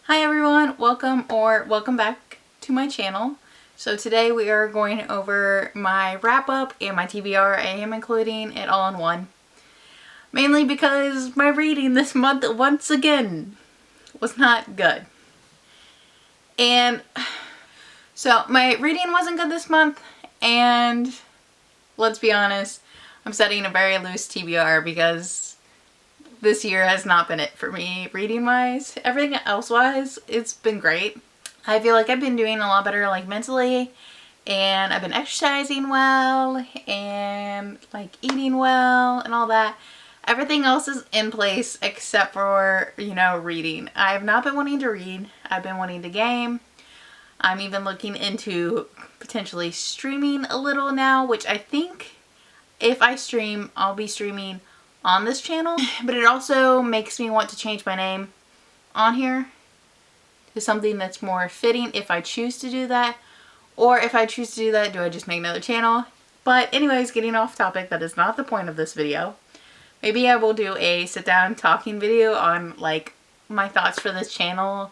Hi everyone, welcome back to my channel. So today we are going over my wrap up and my TBR. I am including it all in one. Mainly because my reading this month once again was not good. And so my reading wasn't good this month, and let's be honest, I'm setting a very loose TBR because this year has not been it for me reading wise. Everything else wise, it's been great. I feel like I've been doing a lot better like mentally, and I've been exercising well and like eating well and all that. Everything else is in place except for, reading. I have not been wanting to read. I've been wanting to game. I'm even looking into potentially streaming a little now, which I think if I stream, I'll be streaming on this channel. But it also makes me want to change my name on here to something that's more fitting if I choose to do that. Or if I choose to do that, do I just make another channel? But anyways, getting off topic, that is not the point of this video. Maybe I will do a sit down talking video on like my thoughts for this channel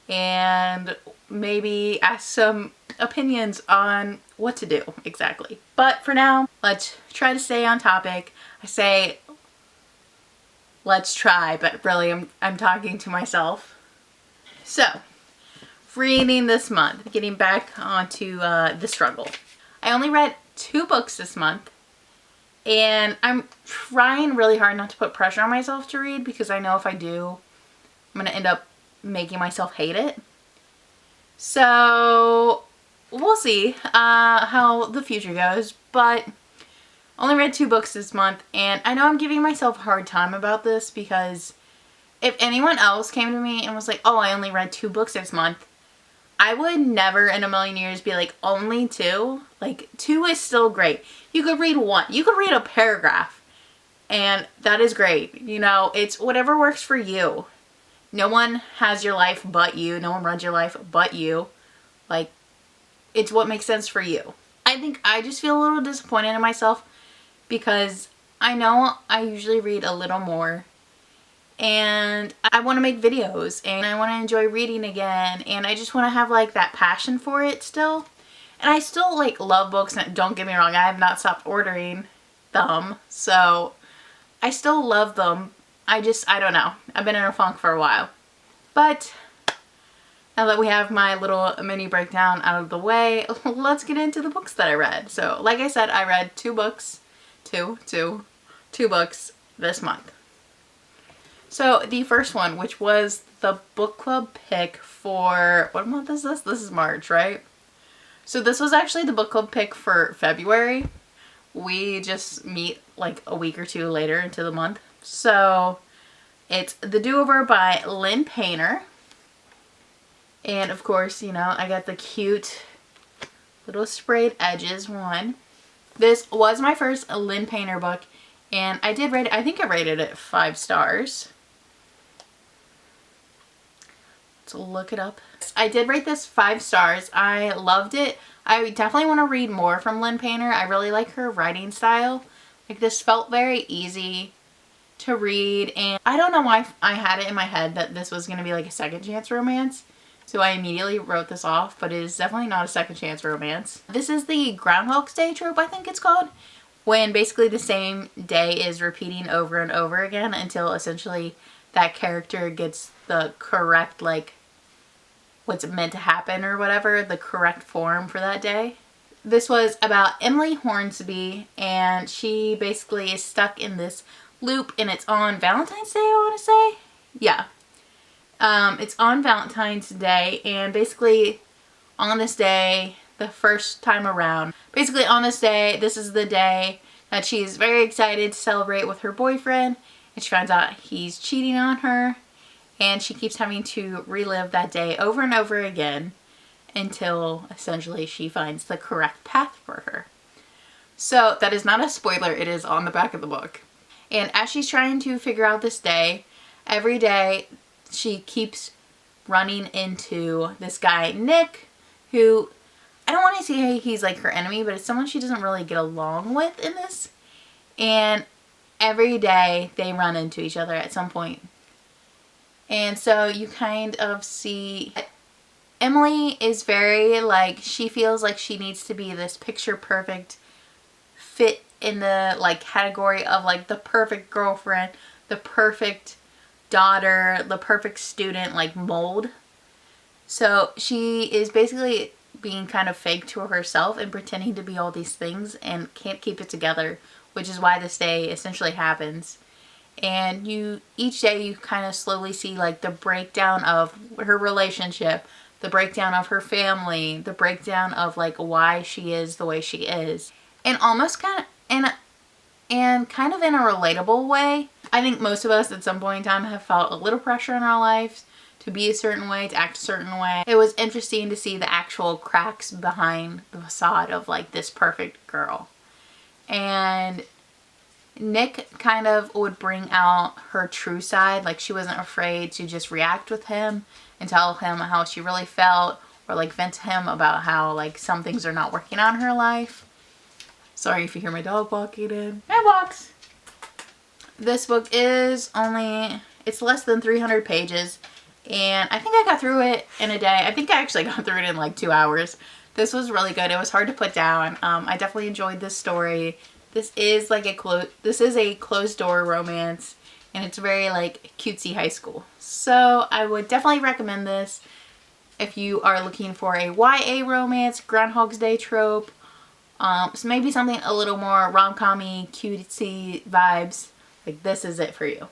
and maybe ask some opinions on what to do exactly. But for now, let's try to stay on topic. I say let's try, but really I'm talking to myself. So, reading this month, getting back onto the struggle. I only read 2 books this month, and I'm trying really hard not to put pressure on myself to read because I know if I do, I'm going to end up making myself hate it. So, we'll see how the future goes, but only read 2 books this month, and I know I'm giving myself a hard time about this because if anyone else came to me and was like, oh, I only read 2 books this month, I would never in a million years be like, only 2? Like, 2 is still great. You could read 1. You could read a paragraph, and that is great. It's whatever works for you. No one has your life but you. No one runs your life but you. Like, it's what makes sense for you. I think I just feel a little disappointed in myself because I know I usually read a little more, and I want to make videos and I want to enjoy reading again, and I just want to have like that passion for it still. And I still like love books, and don't get me wrong, I have not stopped ordering them, so I still love them. I don't know. I've been in a funk for a while. But now that we have my little mini breakdown out of the way, let's get into the books that I read. So like I said, I read 2 books, two books this month. So the first one, which was the book club pick for, what month is this? This is March, right? So this was actually the book club pick for February. We just meet like a week or 2 later into the month. So it's The Do-Over by Lynn Painter. And of course, I got the cute little sprayed edges one. This was my first Lynn Painter book, and I did rate it, I think I rated it 5 stars. Let's look it up. I did rate this 5 stars. I loved it. I definitely want to read more from Lynn Painter. I really like her writing style. Like, this felt very easy to read, and I don't know why I had it in my head that this was going to be like a second chance romance. So I immediately wrote this off, but it is definitely not a second chance romance. This is the Groundhog's Day trope, I think it's called, when basically the same day is repeating over and over again until essentially that character gets the correct, like, what's meant to happen or whatever, the correct form for that day. This was about Emily Hornsby, and she basically is stuck in this loop, and it's on Valentine's Day, I want to say? Yeah. It's on Valentine's Day, and basically on this day, the first time around, basically on this day, this is the day that she's very excited to celebrate with her boyfriend, and she finds out he's cheating on her, and she keeps having to relive that day over and over again until essentially she finds the correct path for her. So that is not a spoiler, it is on the back of the book. And as she's trying to figure out this day, every day she keeps running into this guy, Nick, who, I don't want to say he's like her enemy, but it's someone she doesn't really get along with in this. And every day they run into each other at some point. And so you kind of see Emily is very like, she feels like she needs to be this picture perfect fit in the like category of like the perfect girlfriend, the perfect daughter, the perfect student like mold. So she is basically being kind of fake to herself and pretending to be all these things and can't keep it together, which is why this day essentially happens. And each day you kind of slowly see like the breakdown of her relationship, the breakdown of her family, the breakdown of like why she is the way she is. And almost kind of in a relatable way. I think most of us at some point in time have felt a little pressure in our lives to be a certain way, to act a certain way. It was interesting to see the actual cracks behind the facade of like this perfect girl. And Nick kind of would bring out her true side. Like she wasn't afraid to just react with him and tell him how she really felt, or like vent to him about how like some things are not working out in her life. Sorry if you hear my dog walking in. Hi, walks. This book is it's less than 300 pages. And I think I got through it in a day. I think I actually got through it in like 2 hours. This was really good. It was hard to put down. I definitely enjoyed this story. This is like a closed door romance, and it's very like cutesy high school. So I would definitely recommend this if you are looking for a YA romance, Groundhog's Day trope. So maybe something a little more rom-com-y, cutesy vibes. Like this is it for you.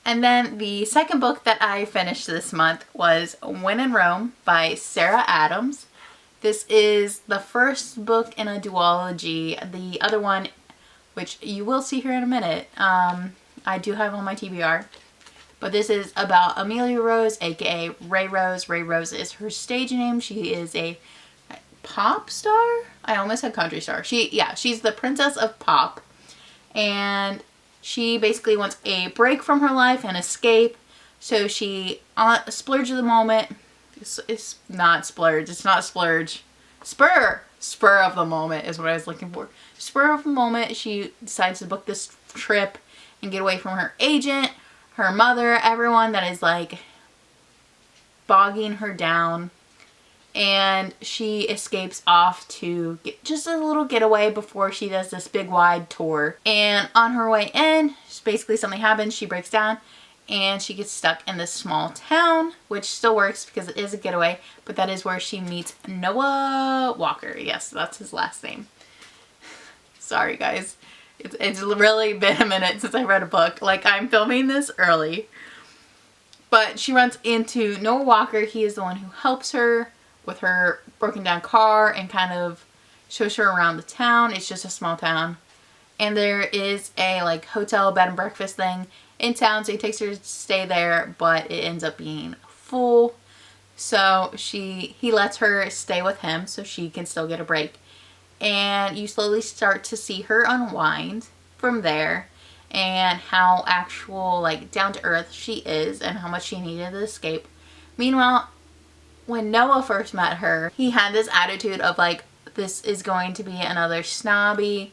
And then the second book that I finished this month was When in Rome by Sarah Adams. This is the first book in a duology. The other one, which you will see here in a minute, I do have on my TBR. But this is about Amelia Rose, aka Ray Rose. Ray Rose is her stage name. She is a pop star? I almost said country star. She's the princess of pop. And she basically wants a break from her life and escape. So she splurge of the moment. It's not splurge. It's not splurge. Spur of the moment is what I was looking for. Spur of the moment, she decides to book this trip and get away from her agent, her mother, everyone that is like bogging her down. And she escapes off to get just a little getaway before she does this big wide tour. And on her way in, basically something happens. She breaks down and she gets stuck in this small town, which still works because it is a getaway. But that is where she meets Noah Walker. Yes, that's his last name. Sorry, guys. It's really been a minute since I read a book. Like, I'm filming this early. But she runs into Noah Walker. He is the one who helps her with her broken down car and kind of shows her around the town. It's just a small town. And there is a like hotel bed and breakfast thing in town, so he takes her to stay there, but it ends up being full. So he lets her stay with him so she can still get a break. And you slowly start to see her unwind from there, and how actual like down to earth she is and how much she needed to escape. Meanwhile, when Noah first met her, he had this attitude of like, this is going to be another snobby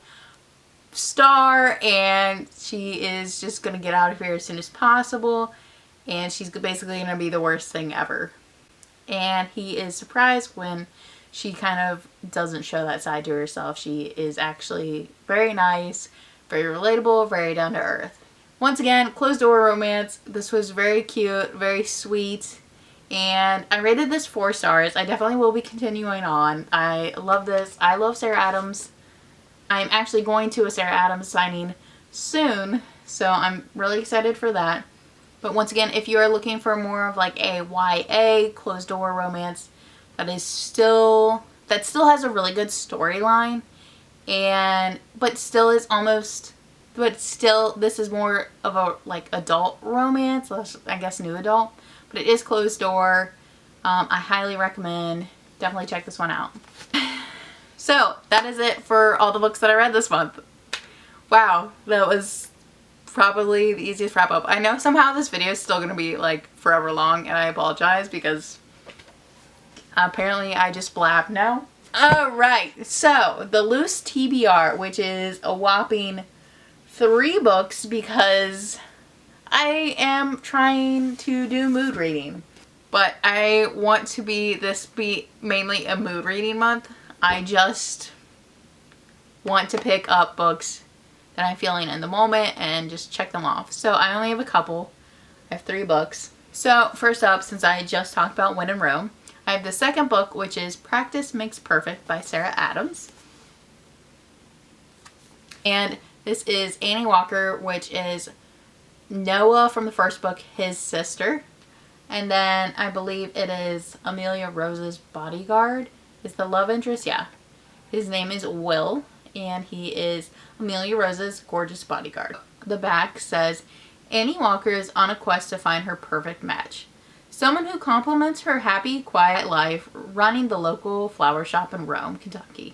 star and she is just going to get out of here as soon as possible and she's basically going to be the worst thing ever. And he is surprised when she kind of doesn't show that side to herself. She is actually very nice, very relatable, very down to earth. Once again, closed door romance. This was very cute, very sweet. And I rated this 4 stars. I definitely will be continuing on. I love this. I love Sarah Adams. I'm actually going to a Sarah Adams signing soon, so I'm really excited for that. But once again, if you are looking for more of like a YA closed door romance that still has a really good storyline, but still this is more of a like adult romance, I guess new adult. But it is closed door. I highly recommend. Definitely check this one out. So that is it for all the books that I read this month. Wow, that was probably the easiest wrap up. I know somehow this video is still going to be like forever long, and I apologize because apparently I just blab now. Alright, so the loose TBR, which is a whopping 3 books because I am trying to do mood reading, but I want to be mainly a mood reading month. I just want to pick up books that I'm feeling in the moment and just check them off. So I only have a couple. I have 3 books. So first up, since I just talked about When in Rome, I have the second book, which is Practice Makes Perfect by Sarah Adams. And this is Annie Walker, which is Noah from the first book, his sister. And then I believe it is Amelia Rose's bodyguard is the love interest. Yeah. His name is Will, and he is Amelia Rose's gorgeous bodyguard. The back says, Annie Walker is on a quest to find her perfect match. Someone who complements her happy, quiet life running the local flower shop in Rome, Kentucky.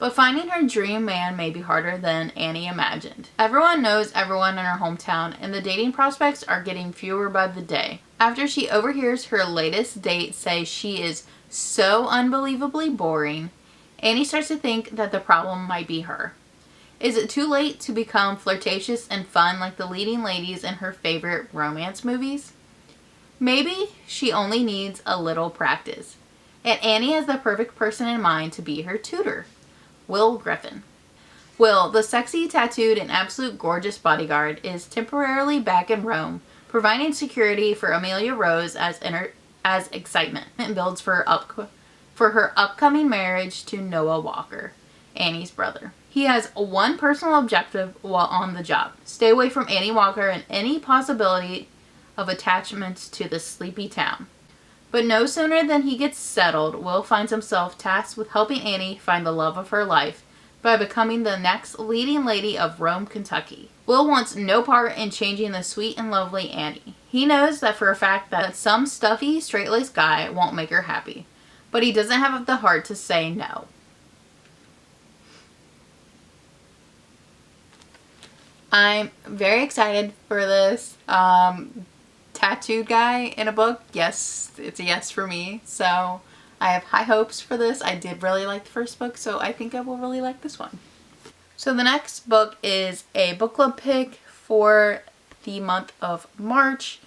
But finding her dream man may be harder than Annie imagined. Everyone knows everyone in her hometown, and the dating prospects are getting fewer by the day. After she overhears her latest date say she is so unbelievably boring, Annie starts to think that the problem might be her. Is it too late to become flirtatious and fun like the leading ladies in her favorite romance movies? Maybe she only needs a little practice. And Annie has the perfect person in mind to be her tutor, Will Griffin. Will, the sexy, tattooed, and absolute gorgeous bodyguard, is temporarily back in Rome, providing security for Amelia Rose as excitement builds for her upcoming marriage to Noah Walker, Annie's brother. He has one personal objective while on the job: stay away from Annie Walker and any possibility of attachments to the sleepy town. But no sooner than he gets settled, Will finds himself tasked with helping Annie find the love of her life by becoming the next leading lady of Rome, Kentucky. Will wants no part in changing the sweet and lovely Annie. He knows that for a fact that some stuffy, straight-laced guy won't make her happy, but he doesn't have the heart to say no. I'm very excited for this. Tattooed guy in a book. Yes, it's a yes for me. So I have high hopes for this. I did really like the first book, so I think I will really like this one. So the next book is a book club pick for the month of March,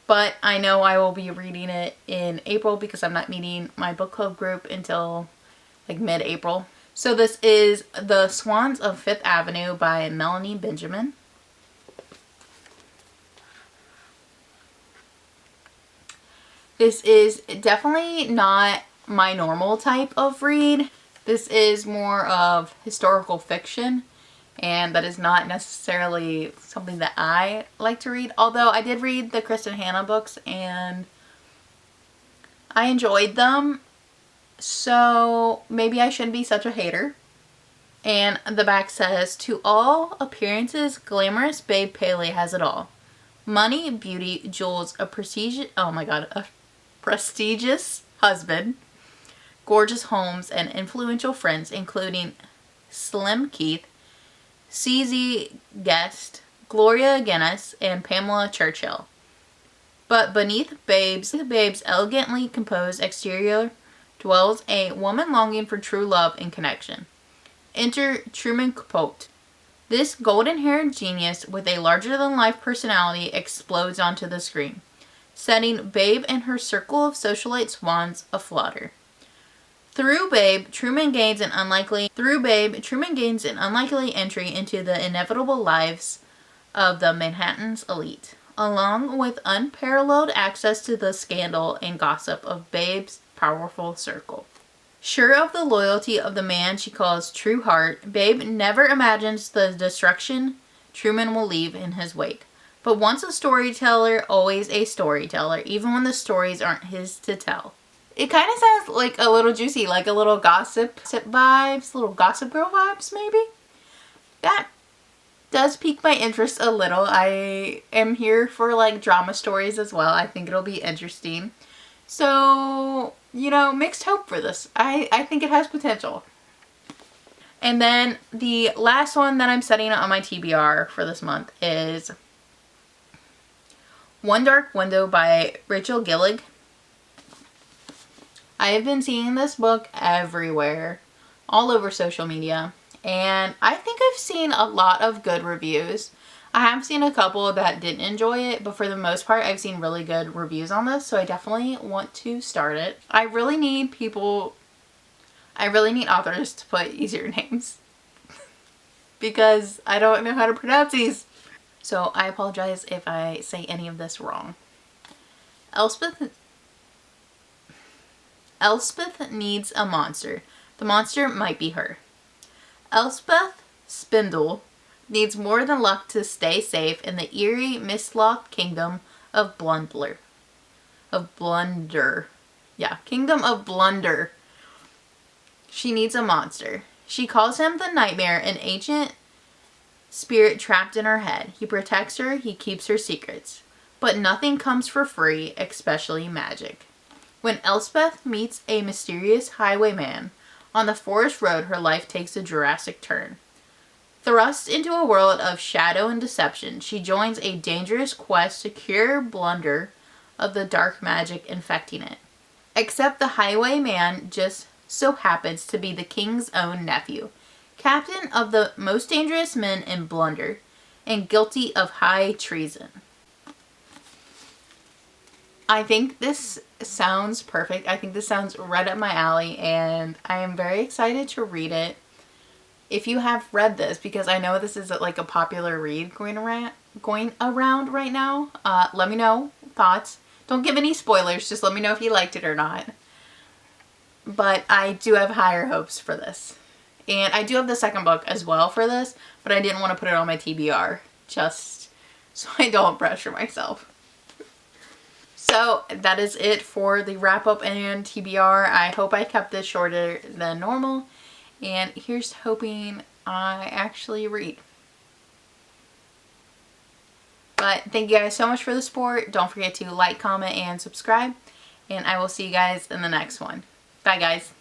but I know I will be reading it in April because I'm not meeting my book club group until like mid-April. So this is The Swans of Fifth Avenue by Melanie Benjamin. This is definitely not my normal type of read. This is more of historical fiction, and that is not necessarily something that I like to read. Although I did read the Kristen Hanna books and I enjoyed them, so maybe I shouldn't be such a hater. And the back says, to all appearances, glamorous babe Paley has it all. Money, beauty, jewels, a prestigious husband, gorgeous homes, and influential friends, including Slim Keith, CZ Guest, Gloria Guinness, and Pamela Churchill. But beneath Babe's elegantly composed exterior dwells a woman longing for true love and connection. Enter Truman Capote. This golden-haired genius with a larger-than-life personality explodes onto the screen, setting Babe and her circle of socialite swans aflutter. Through Babe, Truman gains an unlikely entry into the inevitable lives of the Manhattan's elite, along with unparalleled access to the scandal and gossip of Babe's powerful circle. Sure of the loyalty of the man she calls True Heart, Babe never imagines the destruction Truman will leave in his wake. But once a storyteller, always a storyteller, even when the stories aren't his to tell. It kind of sounds like a little juicy, like a little gossip vibes, little Gossip Girl vibes maybe. That does pique my interest a little. I am here for like drama stories as well. I think it'll be interesting. So, you know, mixed hope for this. I think it has potential. And then the last one that I'm setting on my TBR for this month is One Dark Window by Rachel Gillig. I have been seeing this book everywhere, all over social media, and I think I've seen a lot of good reviews. I have seen a couple that didn't enjoy it, but for the most part, I've seen really good reviews on this, so I definitely want to start it. I really need authors to put easier names because I don't know how to pronounce these. So I apologize if I say any of this wrong. Elspeth needs a monster. The monster might be her. Elspeth Spindle needs more than luck to stay safe in the eerie, mist-locked kingdom of Blunder. Yeah, Kingdom of Blunder. She needs a monster. She calls him the Nightmare, an ancient spirit trapped in her head. He protects her, he keeps her secrets. But nothing comes for free, especially magic. When Elspeth meets a mysterious highwayman on the forest road, her life takes a drastic turn. Thrust into a world of shadow and deception, she joins a dangerous quest to cure Blunder of the dark magic infecting it. Except the highwayman just so happens to be the king's own nephew, captain of the most dangerous men in Blunder, and guilty of high treason. I think this sounds perfect. I think this sounds right up my alley, and I am very excited to read it. If you have read this, because I know this is like a popular read going around right now, let me know thoughts. Don't give any spoilers, just let me know if you liked it or not. But I do have higher hopes for this. And I do have the second book as well for this, but I didn't want to put it on my TBR, just so I don't pressure myself. So that is it for the wrap up and TBR. I hope I kept this shorter than normal. And here's hoping I actually read. But thank you guys so much for the support. Don't forget to like, comment, and subscribe. And I will see you guys in the next one. Bye, guys.